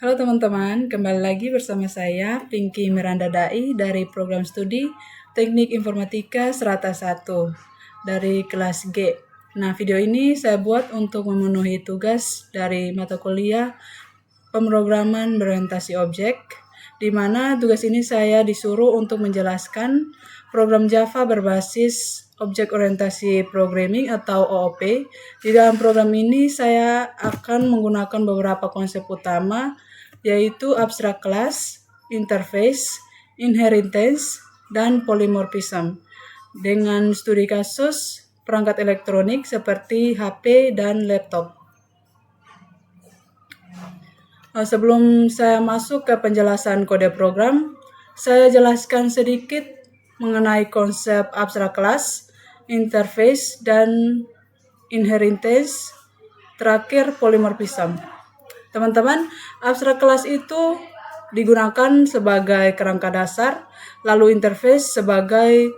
Halo teman-teman, kembali lagi bersama saya Pinky Miranda Dai dari program studi Teknik Informatika Strata 1 dari kelas G. Nah, video ini saya buat untuk memenuhi tugas dari mata kuliah pemrograman berorientasi objek, di mana tugas ini saya disuruh untuk menjelaskan program Java berbasis objek orientasi programming atau OOP. Di dalam program ini saya akan menggunakan beberapa konsep utama, yaitu abstract class, interface, inheritance, dan polymorphism. Dengan studi kasus perangkat elektronik seperti HP dan laptop. Sebelum saya masuk ke penjelasan kode program, saya jelaskan sedikit mengenai konsep abstract class, interface, dan inheritance, terakhir polymorphism. Teman-teman, abstract class itu digunakan sebagai kerangka dasar, lalu interface sebagai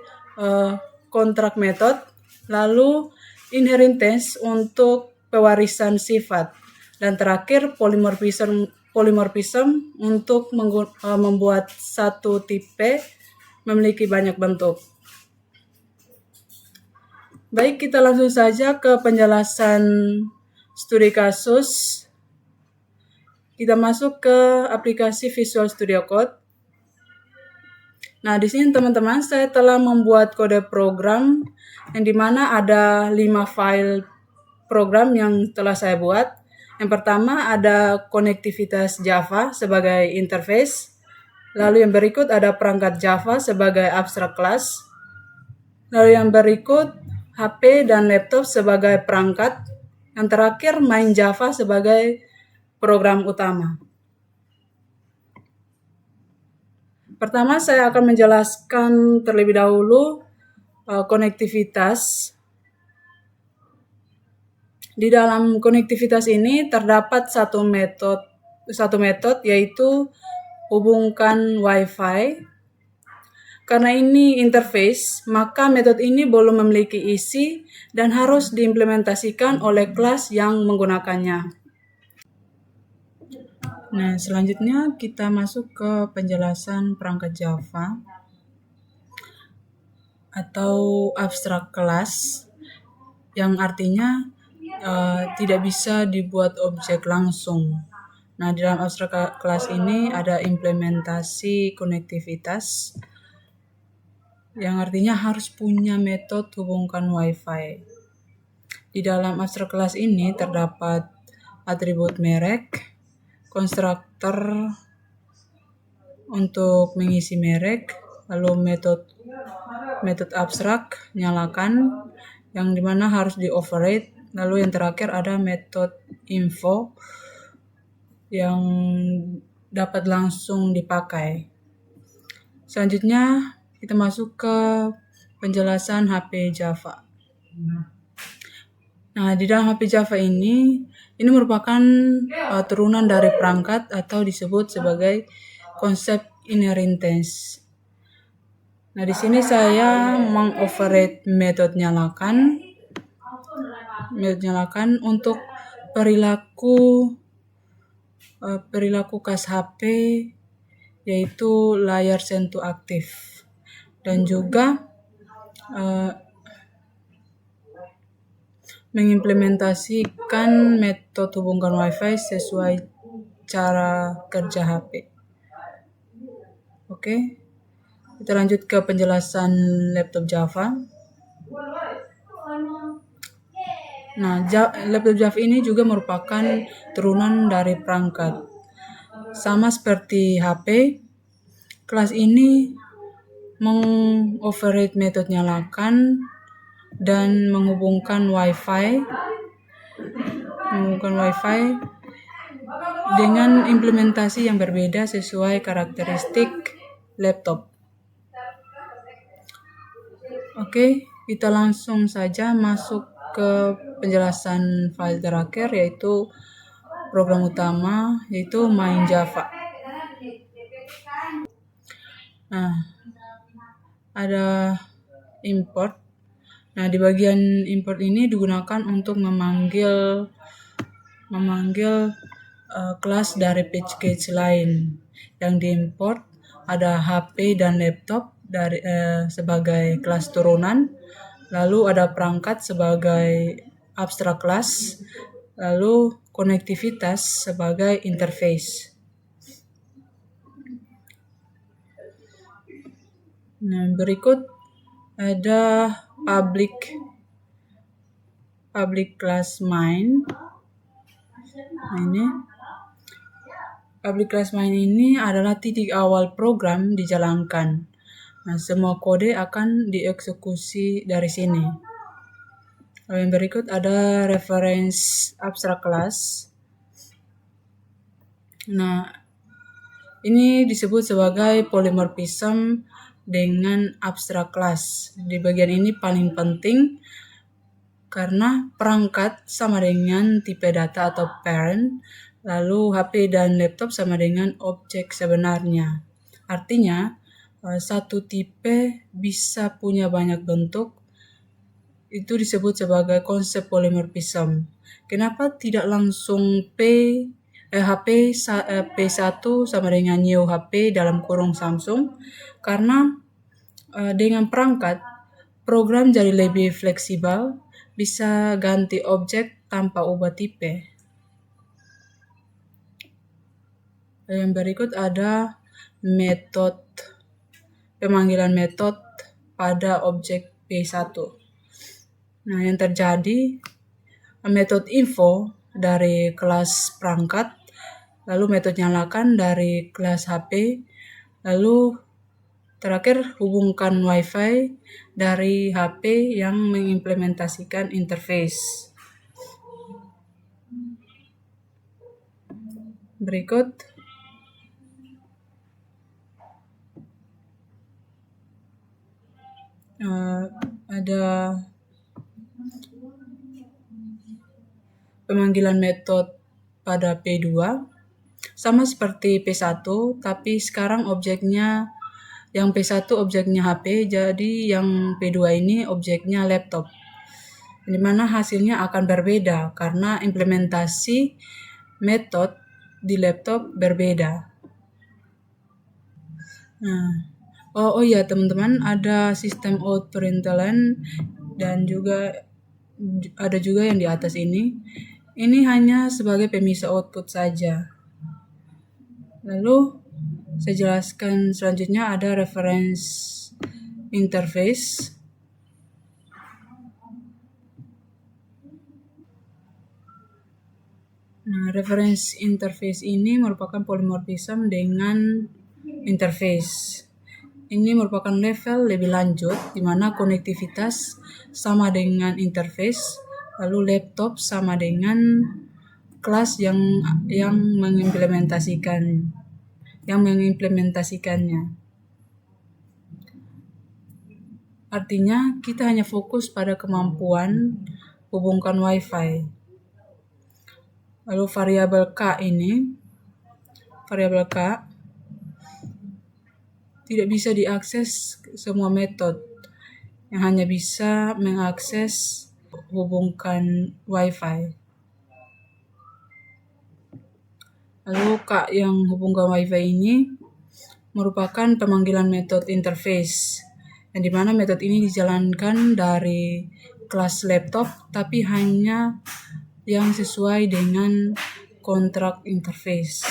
kontrak method, lalu inheritance untuk pewarisan sifat, dan terakhir polymorphism untuk membuat satu tipe memiliki banyak bentuk. Baik, kita langsung saja ke penjelasan studi kasus. Kita masuk ke aplikasi Visual Studio Code. Nah, di sini teman-teman saya telah membuat kode program yang dimana ada 5 file program yang telah saya buat. Yang pertama ada konektivitas Java sebagai interface. Lalu yang berikut ada perangkat Java sebagai abstract class. Lalu yang berikut HP dan laptop sebagai perangkat. Yang terakhir main Java sebagai program utama. Pertama saya akan menjelaskan terlebih dahulu konektivitas. Di dalam konektivitas ini terdapat satu metode yaitu hubungkan Wi-Fi. Karena ini interface, maka metode ini belum memiliki isi dan harus diimplementasikan oleh kelas yang menggunakannya. Nah, selanjutnya kita masuk ke penjelasan perangkat Java atau abstract class, yang artinya tidak bisa dibuat objek langsung. Nah, di dalam abstract class ini ada implementasi konektivitas, yang artinya harus punya metode hubungkan Wi-Fi. Di dalam abstract class ini terdapat atribut merek, konstruktor untuk mengisi merek, lalu metode abstrak nyalakan, yang dimana harus di override, lalu yang terakhir ada metode info yang dapat langsung dipakai. Selanjutnya kita masuk ke penjelasan HP Java. Nah, di dalam HP Java ini merupakan turunan dari perangkat atau disebut sebagai konsep inheritance. Nah, di sini saya mengoverride metode nyalakan untuk perilaku kas HP, yaitu layar sentuh aktif, dan juga mengimplementasikan metode hubungkan Wi-Fi sesuai cara kerja HP. Oke, kita lanjut ke penjelasan laptop Java. Nah, laptop Java ini juga merupakan turunan dari perangkat. Sama seperti HP, kelas ini mengoverride metode nyalakan dan menghubungkan Wi-Fi dengan implementasi yang berbeda sesuai karakteristik laptop. Oke, kita langsung saja masuk ke penjelasan file terakhir, yaitu program utama, yaitu main Java. Nah, ada import. Nah, di bagian import ini digunakan untuk memanggil kelas dari package lain yang diimport. Ada HP dan laptop dari sebagai kelas turunan, lalu ada perangkat sebagai abstrak kelas, lalu konektivitas sebagai interface. Nah, berikut ada public class main. Nah, ini public class main ini adalah titik awal program dijalankan. Nah, semua kode akan dieksekusi dari sini. Lalu yang berikut ada reference abstract class. Nah, ini disebut sebagai polymorphism dengan abstract class. Di bagian ini paling penting karena perangkat sama dengan tipe data atau parent, lalu HP dan laptop sama dengan objek sebenarnya. Artinya, satu tipe bisa punya banyak bentuk, itu disebut sebagai konsep polymorphism. Kenapa tidak langsung HP P1 sama dengan new HP dalam kurung Samsung? Karena dengan perangkat, program jadi lebih fleksibel, bisa ganti objek tanpa ubah tipe. Yang berikut ada pemanggilan metode pada objek P1. Nah, yang terjadi metode info dari kelas perangkat, lalu metode nyalakan dari kelas HP, lalu terakhir hubungkan WiFi dari HP yang mengimplementasikan interface. Berikut ada pemanggilan metode pada P2 sama seperti P1, tapi sekarang objeknya yang P1 objeknya HP, jadi yang P2 ini objeknya laptop. Di mana hasilnya akan berbeda karena implementasi metode di laptop berbeda. Nah, oh iya teman-teman, ada sistem out println dan juga ada juga yang di atas ini. Ini hanya sebagai pemisah output saja. Lalu saya jelaskan selanjutnya ada reference interface. Nah, reference interface ini merupakan polymorphism dengan interface. Ini merupakan level lebih lanjut di mana konektivitas sama dengan interface, lalu laptop sama dengan kelas yang mengimplementasikannya. Artinya kita hanya fokus pada kemampuan hubungkan WiFi. Lalu variabel K tidak bisa diakses semua metode, yang hanya bisa mengakses hubungkan WiFi. Lalu K yang hubungkan WiFi ini merupakan pemanggilan metode interface, yang dimana metode ini dijalankan dari kelas laptop, tapi hanya yang sesuai dengan kontrak interface.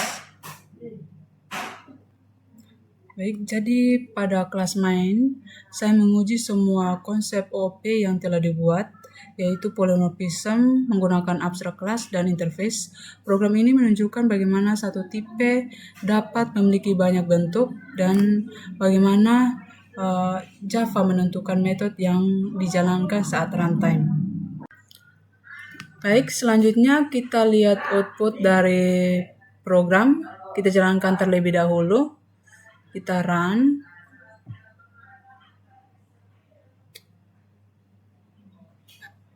Baik, jadi pada kelas main, saya menguji semua konsep OOP yang telah dibuat, yaitu polymorphism menggunakan abstract class dan interface. Program ini menunjukkan bagaimana satu tipe dapat memiliki banyak bentuk dan bagaimana Java menentukan metode yang dijalankan saat runtime. Baik, selanjutnya kita lihat output dari program. Kita jalankan terlebih dahulu. Kita run.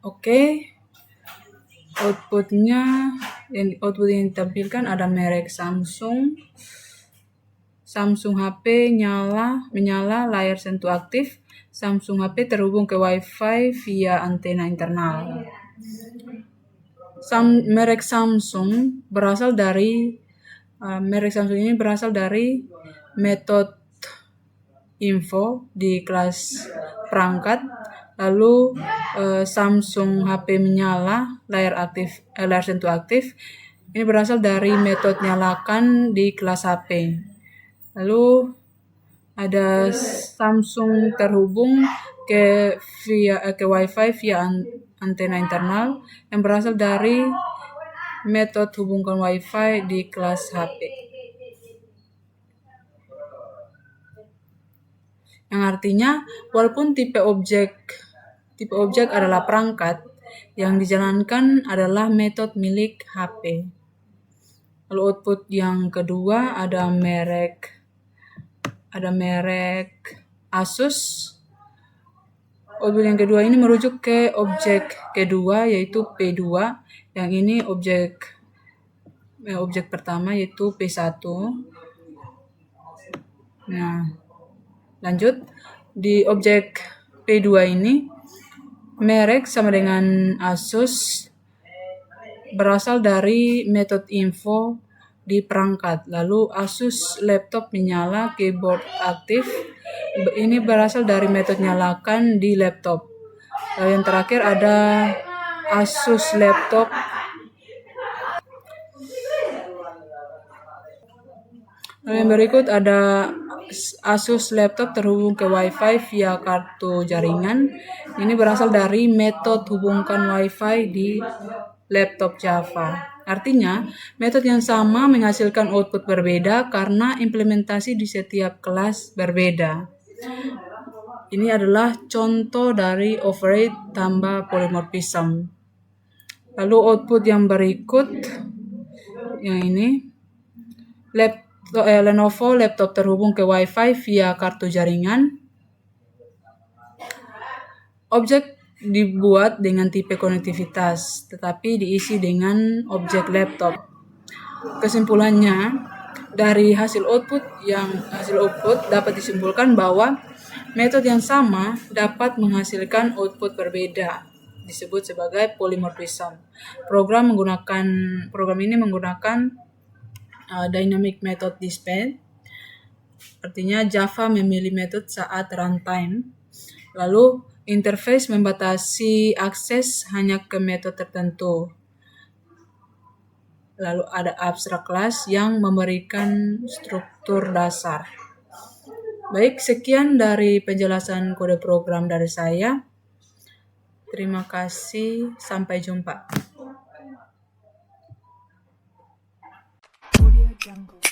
Oke. Output yang ditampilkan ada merek Samsung. Samsung HP menyala, layar sentuh aktif. Samsung HP terhubung ke WiFi via antena internal. Merek Samsung ini berasal dari metode info di kelas perangkat. Lalu Samsung HP menyala, layar sentuh aktif. Ini berasal dari metode nyalakan di kelas HP. Lalu ada Samsung terhubung ke Wi-Fi via antena internal yang berasal dari metode hubungkan Wi-Fi di kelas HP. Yang artinya walaupun tipe objek adalah perangkat, yang dijalankan adalah metode milik HP. Lalu output yang kedua ada merek Asus. Output yang kedua ini merujuk ke objek kedua yaitu P2, yang ini objek pertama yaitu P1. Nah, lanjut, di objek P2 ini merek sama dengan Asus berasal dari metode info di perangkat. Lalu Asus laptop menyala, keyboard aktif. Ini berasal dari metode nyalakan di laptop. Lalu yang terakhir ada Asus laptop. Lalu yang berikut ada Asus laptop terhubung ke Wi-Fi via kartu jaringan. Ini berasal dari metode hubungkan Wi-Fi di laptop Java. Artinya, metode yang sama menghasilkan output berbeda karena implementasi di setiap kelas berbeda. Ini adalah contoh dari override tambah polymorphism. Lalu output yang berikut, yang ini, Lenovo laptop terhubung ke Wi-Fi via kartu jaringan. Objek dibuat dengan tipe konektivitas, tetapi diisi dengan objek laptop. Kesimpulannya, dari hasil output dapat disimpulkan bahwa metode yang sama dapat menghasilkan output berbeda, disebut sebagai polymorphism. Program ini menggunakan dynamic method display, artinya Java memilih metode saat runtime. Lalu interface membatasi akses hanya ke metode tertentu. Lalu ada abstract class yang memberikan struktur dasar. Baik, sekian dari penjelasan kode program dari saya. Terima kasih, sampai jumpa. Audio Jungle.